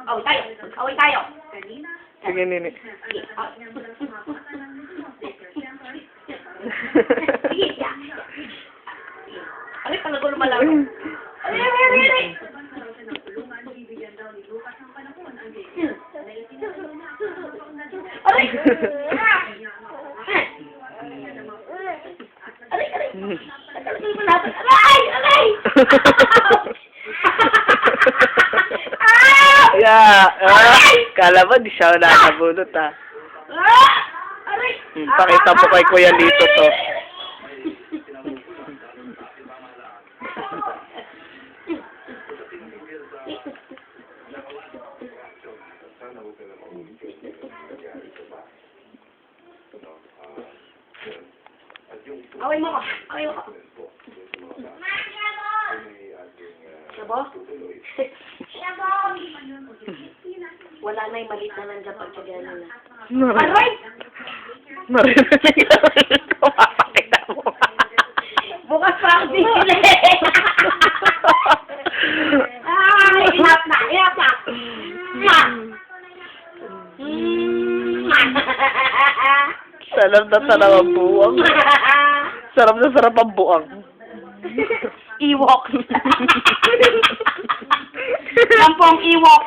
Mag-away tayo. Mag-away tayo. Sige, Nini. Sige. Sige. Aray, palagulo malaro. Aray. Aray! Aray! Talagang malapit. Aray! Aray! Yeah. Kala mo, di siya nakabunot, ha? Aray! Pakita mo kay Kuya Lito to. Away mo ko. Away mo ko. Sabo? Sabo! Wala na yung maliit na nandiyan pag sagana na. Aray! Marinig ka. Kumapakita mo. Bukas pa ang sisili! Ay! Ihap na! Ihap na! Sarap na sarap ang buwang. Sarap na sarap ang buwang. Ewok. Lampong Ewok.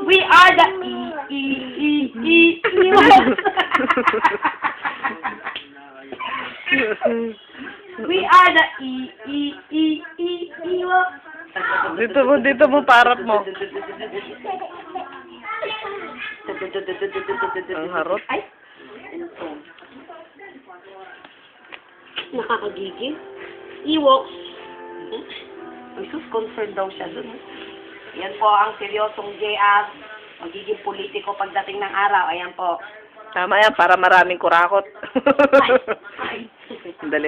We are the Ewok. We are the Ewok. Dito mo parap mo. Ang harot. Ay. Nakakagigil. Ewoks. Ay, sus, concerned daw siya dun. Yan po ang seryosong JS. Magiging politiko pagdating ng araw. Ayan po. Tama yan, para maraming kurakot. Ay. Dali.